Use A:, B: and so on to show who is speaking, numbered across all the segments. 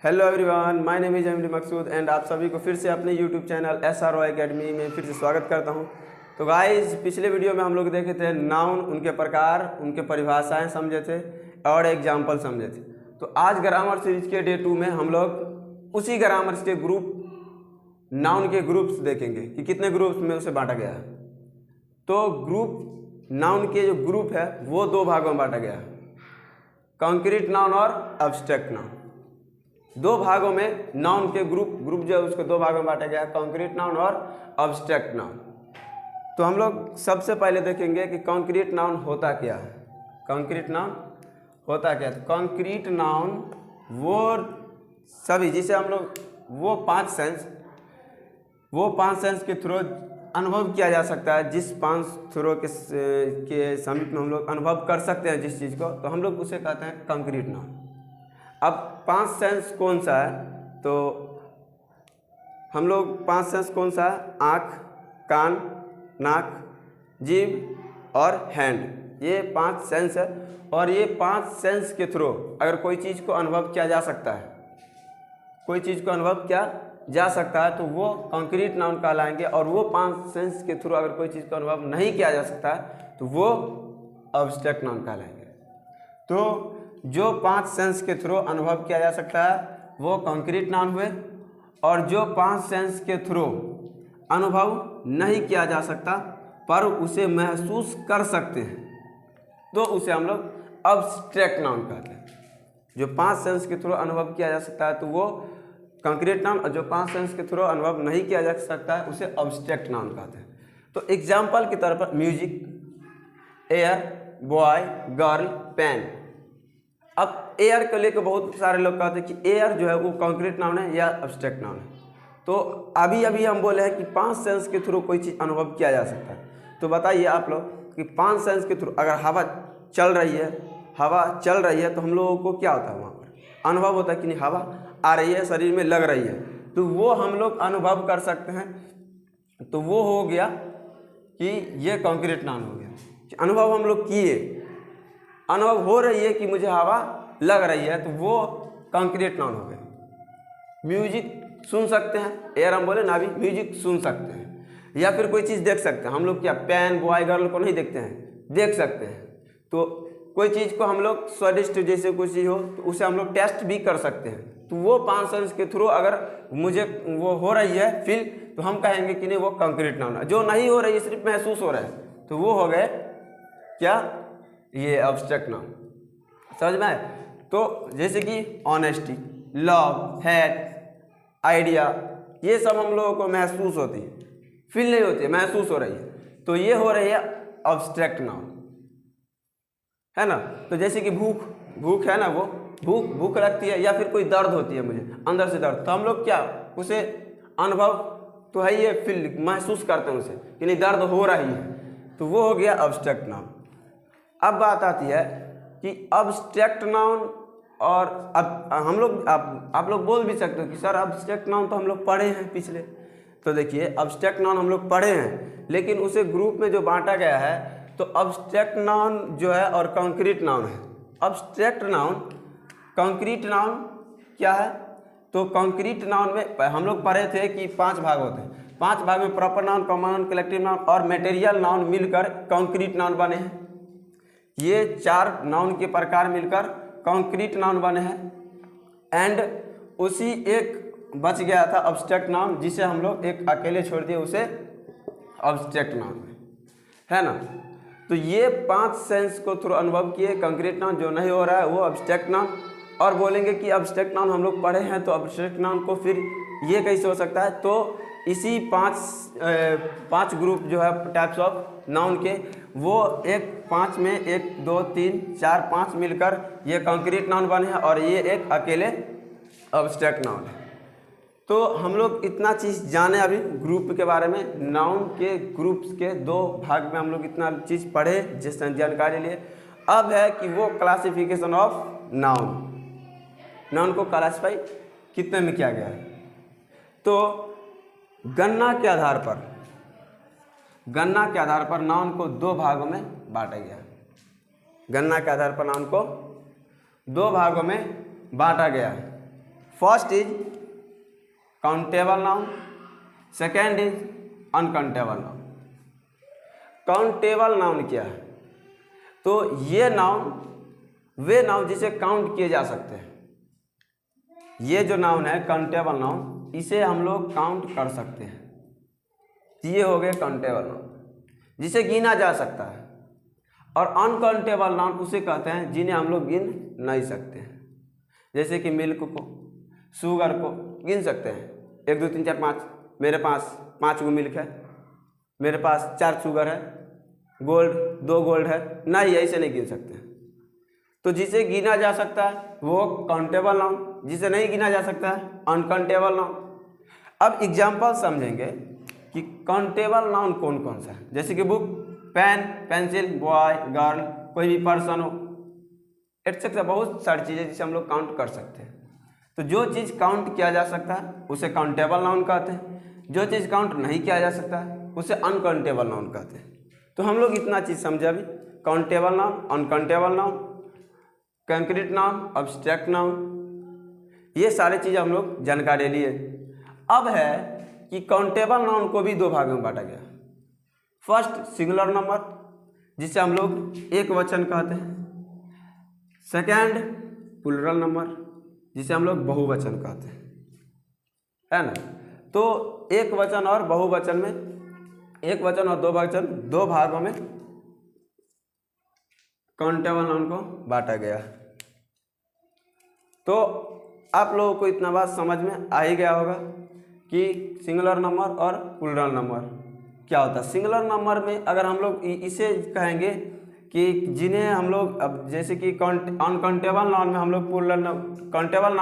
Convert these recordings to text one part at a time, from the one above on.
A: Hello everyone, my name is अमीर मकसूद and आप सभी को फिर से अपने यूट्यूब चैनल SRO एकेडमी में फिर से स्वागत करता हूं। तो गाइस, पिछले वीडियो में हम लोग देखे थे नाउन, उनके प्रकार, उनके परिभाषाएं समझे थे और एग्जाम्पल समझे थे। तो आज ग्रामर सीरीज के डे 2 में हम लोग उसी ग्रामर के ग्रुप नाउन के ग्रुप्स देखेंगे कि कितने ग्रुप्स में उसे बांटा गया है। तो ग्रुप नाउन के जो ग्रुप है वो दो भागों में बांटा गया है, कॉन्क्रीट नाउन और एब्स्ट्रैक्ट नाउन। दो भागों में नाउन के ग्रुप जो है उसको दो भागों में बांटा गया है, कॉन्क्रीट नाउन और एब्स्ट्रैक्ट नाउन। तो हम लोग सबसे पहले देखेंगे कि कॉन्क्रीट नाउन होता क्या है। कॉन्क्रीट नाउन होता क्या है? कॉन्क्रीट नाउन वो सभी जिसे हम लोग वो पांच सेंस के थ्रू अनुभव किया जा सकता है, जिस पांच थ्रो के समीप में हम लोग अनुभव कर सकते हैं जिस चीज़ को, तो हम लोग उसे कहते हैं कॉन्क्रीट नाउन। अब पांच सेंस कौन सा है? तो हम लोग पांच सेंस कौन सा है? आँख, कान, नाक, जीभ और हैंड, ये पांच सेंस है। और ये पांच सेंस के थ्रू अगर कोई चीज़ को अनुभव किया जा सकता है, कोई चीज़ को अनुभव किया जा सकता है तो वो कॉन्क्रीट नाउन कहलाएंगे। और वो पांच सेंस के थ्रू अगर कोई चीज़ को अनुभव नहीं किया जा सकता है तो वो एब्स्ट्रैक्ट नाउन कहलाएंगे। तो जो पांच सेंस के थ्रू अनुभव किया जा सकता है वो कॉन्क्रीट नाउन हुए, और जो पांच सेंस के थ्रू अनुभव नहीं किया जा सकता पर उसे महसूस कर सकते हैं तो उसे हम लोग एब्स्ट्रैक्ट नाउन कहते हैं। जो पांच सेंस के थ्रू अनुभव किया जा सकता है तो वो कॉन्क्रीट नाउन, और जो पांच सेंस के थ्रू अनुभव नहीं किया जा सकता है उसे एब्स्ट्रैक्ट नाउन कहते हैं। तो एग्जाम्पल के तौर पर music, air, boy, girl, pen. अब एयर को लेकर बहुत सारे लोग कहते हैं कि एयर जो है वो कॉन्क्रीट नाउन है या एब्स्ट्रैक्ट नाउन है। तो अभी हम बोले हैं कि पांच सेंस के थ्रू कोई चीज़ अनुभव किया जा सकता है। तो बताइए आप लोग कि पांच सेंस के थ्रू अगर हवा चल रही है तो हम लोगों को क्या होता है? वहाँ पर अनुभव होता है कि नहीं, हवा आ रही है, शरीर में लग रही है, तो वो हम लोग अनुभव कर सकते हैं। तो वो हो गया कि ये कॉन्क्रीट नाउन हो गया कि अनुभव हम लोग किए, अनुभव हो रही है कि मुझे हवा लग रही है, तो वो कॉन्क्रीट नाउन हो गया। म्यूजिक सुन सकते हैं, एयर हम बोले ना, अभी म्यूजिक सुन सकते हैं। या फिर कोई चीज़ देख सकते हैं हम लोग, क्या पेन, बॉय, गर्ल को नहीं देखते हैं, देख सकते हैं। तो कोई चीज़ को हम लोग स्वादिष्ट जैसे कोई चीज़ हो तो उसे हम लोग टेस्ट भी कर सकते हैं। तो वो पांच सेंस के थ्रू अगर मुझे वो हो रही है फील, तो हम कहेंगे कि नहीं वो कॉन्क्रीट नाउन है। जो नहीं हो रही है, सिर्फ महसूस हो रहा है, तो वो हो गए क्या? ये एब्स्ट्रैक्ट नाउन। समझ में आए? तो जैसे कि ऑनेस्टी, लव, हेट, आइडिया, ये सब हम लोगों को महसूस होती है, फील नहीं होती है, महसूस हो रही है, तो ये हो रही है एब्स्ट्रैक्ट नाउन, है ना। तो जैसे कि भूख है ना, वो भूख लगती है, या फिर कोई दर्द होती है मुझे अंदर से दर्द, तो हम लोग क्या उसे अनुभव तो है, ये फील महसूस करते हैं उसे कि नहीं दर्द हो रही है, तो वो हो गया एब्स्ट्रैक्ट नाउन। अब बात आती है कि एब्स्ट्रैक्ट नाउन, और अब हम लोग आप लोग बोल भी सकते हो कि सर एब्स्ट्रैक्ट नाउन तो हम लोग पढ़े हैं पिछले। तो देखिए, एब्स्ट्रैक्ट नाउन हम लोग पढ़े हैं, लेकिन उसे ग्रुप में जो बांटा गया है तो एब्स्ट्रैक्ट नाउन जो है और कॉन्क्रीट नाउन है। एब्स्ट्रैक्ट नाउन, कॉन्क्रीट नाउन क्या है? तो कॉन्क्रीट नाउन में हम लोग पढ़े थे कि पांच भाग होते हैं। पांच भाग में proper noun, common noun, collective noun और मटेरियल नाउन मिलकर कॉन्क्रीट नाउन बने हैं। ये चार नाउन के प्रकार मिलकर कॉन्क्रीट नाउन बने हैं। एंड उसी एक बच गया था एब्स्ट्रैक्ट नाउन, जिसे हम लोग एक अकेले छोड़ दिए, उसे एब्स्ट्रैक्ट नाउन है ना। तो ये पांच सेंस को थ्रू अनुभव किए कॉन्क्रीट नाउन, जो नहीं हो रहा है वो एब्स्ट्रैक्ट नाउन। और बोलेंगे कि एब्स्ट्रैक्ट नाउन हम लोग पढ़े हैं, तो एब्स्ट्रैक्ट नाउन को फिर ये कैसे हो सकता है? तो इसी पांच ग्रुप जो है टाइप्स ऑफ नाउन के, वो एक पांच में 1 2 3 4 5 मिलकर ये कॉन्क्रीट नाउन बने हैं, और ये एक अकेले एब्स्ट्रैक्ट नाउन है। तो हम लोग इतना चीज़ जाने अभी ग्रुप के बारे में, नाउन के ग्रुप्स के दो भाग में हम लोग इतना चीज़ पढ़े जिस जानकारी लिए। अब है कि वो क्लासिफिकेशन ऑफ नाउन को क्लासीफाई कितने में किया गया है। तो गणना के आधार पर नाउन को दो भागों में बांटा गया। गणना के आधार पर नाउन को दो भागों में बांटा गया है। First is countable noun, second is uncountable noun. Countable noun क्या है? तो ये नाउन वे नाउन जिसे काउंट किए जा सकते हैं। ये जो नाउन है काउंटेबल नाउन, इसे हम लोग काउंट कर सकते हैं। ये हो गए काउंटेबल नाउन जिसे गिना जा सकता है। और अनकाउंटेबल नाउन उसे कहते हैं जिन्हें हम लोग गिन नहीं सकते हैं। जैसे कि मिल्क को, शुगर को गिन सकते हैं, 1 2 3 4 5। मेरे पास 5 गो मिल्क है, मेरे पास 4 शुगर है, गोल्ड 2 गोल्ड है, नहीं ऐसे नहीं गिन सकते। तो जिसे गिना जा सकता है वो काउंटेबल नाउन, जिसे नहीं गिना जा सकता है अनकाउंटेबल नाउन। अब एग्जाम्पल समझेंगे कि काउंटेबल नाउन कौन कौन सा है। जैसे कि book, pen, pencil, boy, girl, कोई भी पर्सन हो, एटसेट्रा, बहुत सारी चीज़ें जिसे हम लोग काउंट कर सकते हैं। तो जो चीज़ काउंट किया जा सकता है उसे काउंटेबल नाउन कहते हैं, जो चीज़ काउंट नहीं किया जा सकता है उसे अनकाउंटेबल नाउन कहते हैं। तो हम लोग इतना चीज़ समझे अभी, countable noun, uncountable noun, concrete noun, abstract noun, ये सारी चीज़ हम लोग जानकारी लिए। अब है कि काउंटेबल नाउन को भी 2 भागों में बांटा गया। फर्स्ट सिंगुलर नंबर जिसे हम लोग एक वचन कहते हैं, सेकंड प्लूरल नंबर जिसे हम लोग बहुवचन कहते हैं, है ना। तो एक वचन और बहुवचन में, एक वचन और 2 वचन, 2 भागों में काउंटेबल नाउन को बांटा गया। तो आप लोगों को इतना बात समझ में आ ही गया होगा कि सिंगुलर नंबर और प्लूरल नंबर क्या होता है। सिंगुलर नंबर में अगर हम लोग इसे कहेंगे कि जिन्हें हम लोग, अब जैसे कि अनकाउंटेबल नाउन में हम लोग काउंटेबल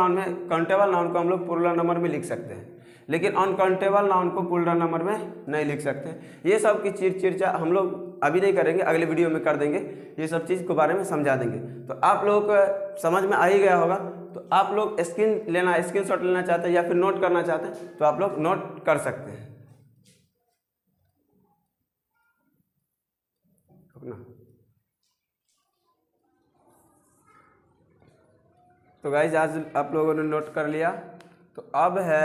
A: नाउन को हम लोग प्लूरल नंबर में लिख सकते हैं, लेकिन अनकाउंटेबल नाउन को प्लूरल नंबर में नहीं लिख सकते। ये सब की चर्चा हम लोग अभी नहीं करेंगे, अगले वीडियो में कर देंगे, ये सब चीज़ के बारे में समझा देंगे। तो आप लोगों को समझ में आ ही गया होगा। तो आप लोग स्क्रीनशॉट लेना चाहते हैं या फिर नोट करना चाहते हैं तो आप लोग नोट कर सकते हैं ना। तो गाइज आज आप लोगों ने नोट कर लिया। तो अब है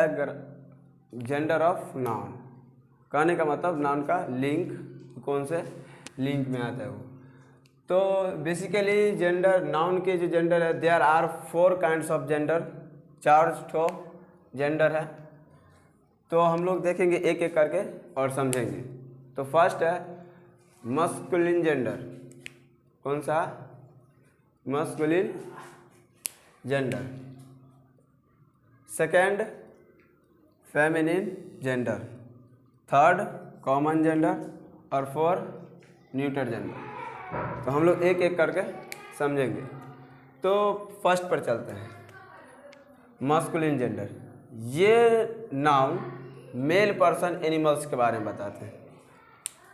A: जेंडर ऑफ नाउन, कहने का मतलब नाउन का लिंक, कौन से लिंक में आता है वो। तो बेसिकली जेंडर, नाउन के जो जेंडर है, there are 4 kinds of gender, 4 ठो जेंडर है। तो हम लोग देखेंगे एक एक करके और समझेंगे। तो फर्स्ट है मस्कुलिन जेंडर, कौन सा? Masculine gender. Second feminine gender, third common gender और 4 न्यूटर जेंडर। तो हम लोग एक एक करके समझेंगे। तो फर्स्ट पर चलते हैं, मस्कुलिन जेंडर। ये नाउन मेल पर्सन एनिमल्स के बारे में बताते हैं।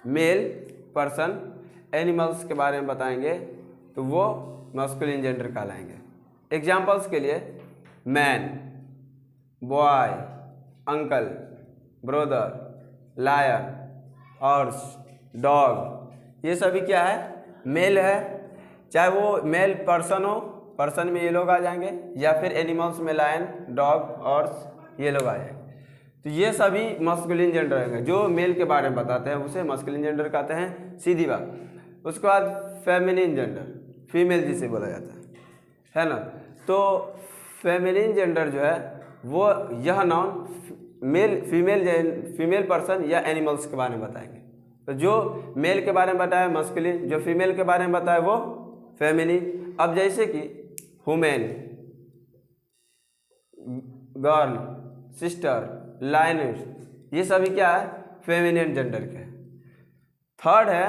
A: मेल पर्सन एनिमल्स के बारे में बताएंगे तो वो मस्कुलिन जेंडर कहलाएंगे। एग्जाम्पल्स के लिए man, boy, uncle, brother, lion, horse, dog, ये सभी क्या है? मेल है। चाहे वो मेल पर्सन हो, पर्सन में ये लोग आ जाएंगे, या फिर एनिमल्स में लायन, डॉग, हॉर्स, ये लोग आ जाएंगे। तो ये सभी मस्कुलिन जेंडर रहेंगे। जो मेल के बारे में बताते हैं उसे मस्कुलिन जेंडर कहते हैं, सीधी बात। उसके बाद फेमिनिन जेंडर, फीमेल जिसे बोला जाता है ना। तो फेमिनिन जेंडर जो है वो यह नाउन फीमेल पर्सन या एनिमल्स के बारे में बताएंगे। तो जो मेल के बारे में बताया मस्कुलिन, जो फीमेल के बारे में बताया वो फेमिनिन। अब जैसे कि वुमेन, गर्ल, सिस्टर, लायनिस्ट, ये सभी क्या है? फेमिनिन जेंडर के। थर्ड है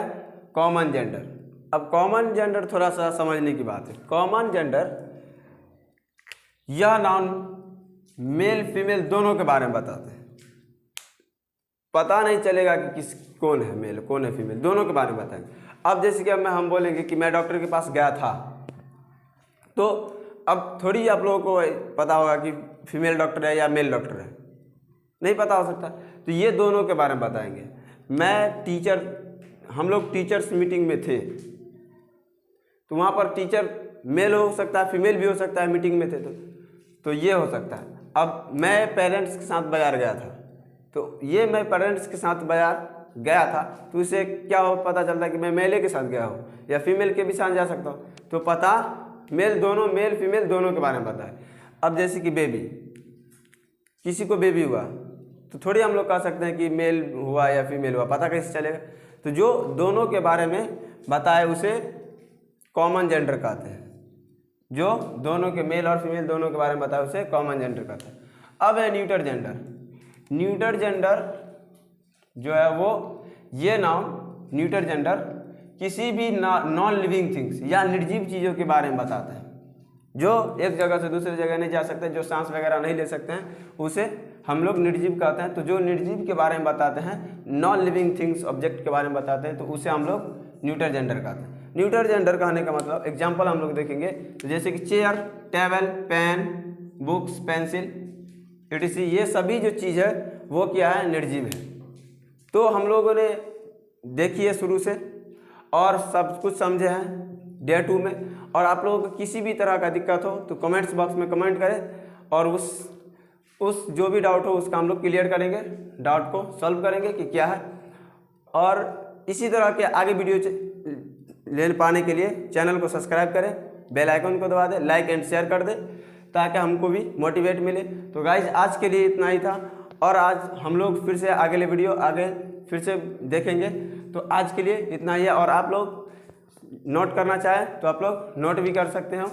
A: कॉमन जेंडर। अब कॉमन जेंडर थोड़ा सा समझने की बात है। कॉमन जेंडर यह नाउन मेल फीमेल दोनों के बारे में बताते हैं। पता नहीं चलेगा कि कौन है मेल कौन है फीमेल, दोनों के बारे में बताएंगे। अब जैसे कि हम बोलेंगे कि मैं डॉक्टर के पास गया था, तो अब थोड़ी आप लोगों को पता होगा कि फीमेल डॉक्टर है या मेल डॉक्टर है, नहीं पता हो सकता। तो ये दोनों के बारे में बताएंगे। हम लोग टीचर्स मीटिंग में थे, तो वहाँ पर टीचर मेल हो सकता है, फीमेल भी हो सकता है, मीटिंग में थे तो ये हो सकता है। अब मैं पेरेंट्स के साथ बाज़ार गया था, तो ये मैं पेरेंट्स के साथ बाज़ार गया था, तो इसे क्या हो पता चलता है कि मैं मेले के साथ गया हूँ या फीमेल के भी साथ जा सकता हूँ, तो पता मेल फीमेल दोनों के बारे में पता है। अब जैसे कि बेबी, किसी को बेबी हुआ तो थोड़ी हम लोग कह सकते हैं कि मेल हुआ या फीमेल हुआ, पता कैसे चलेगा? तो जो दोनों के बारे में बताए उसे कॉमन जेंडर कहते हैं। जो दोनों के मेल और फीमेल दोनों के बारे में बताए उसे कॉमन जेंडर कहते हैं। अब है न्यूटर जेंडर। न्यूटर जेंडर जो है वो ये नाउन न्यूटर जेंडर किसी भी नॉन लिविंग थिंग्स या निर्जीव चीज़ों के बारे में बताता है, जो एक जगह से दूसरी जगह नहीं जा सकते, जो सांस वगैरह नहीं ले सकते हैं, उसे हम लोग निर्जीव कहते हैं। तो जो निर्जीव के बारे में बताते हैं, नॉन लिविंग थिंग्स ऑब्जेक्ट के बारे में बताते हैं, तो उसे हम लोग न्यूटर जेंडर कहते हैं। न्यूटर जेंडर कहने का मतलब एग्जाम्पल हम लोग देखेंगे, तो जैसे कि chair, table, pen, books, pencil etc, ये सभी जो चीज़ है वो क्या है? निर्जीव है। तो हम लोगों ने देखी है शुरू से और सब कुछ समझे हैं डे 2 में। और आप लोगों को किसी भी तरह का दिक्कत हो तो कमेंट्स बॉक्स में कमेंट करें और उस जो भी डाउट हो उसका हम लोग क्लियर करेंगे, डाउट को सॉल्व करेंगे कि क्या है। और इसी तरह के आगे वीडियो ले पाने के लिए चैनल को सब्सक्राइब करें, बेल आइकन को दबा दें, लाइक एंड शेयर कर दें ताकि हमको भी मोटिवेट मिले। तो गाइज आज के लिए इतना ही था और आज हम लोग फिर से अगले वीडियो आगे फिर से देखेंगे। तो आज के लिए इतना ही है और आप लोग नोट करना चाहें तो आप लोग नोट भी कर सकते हो।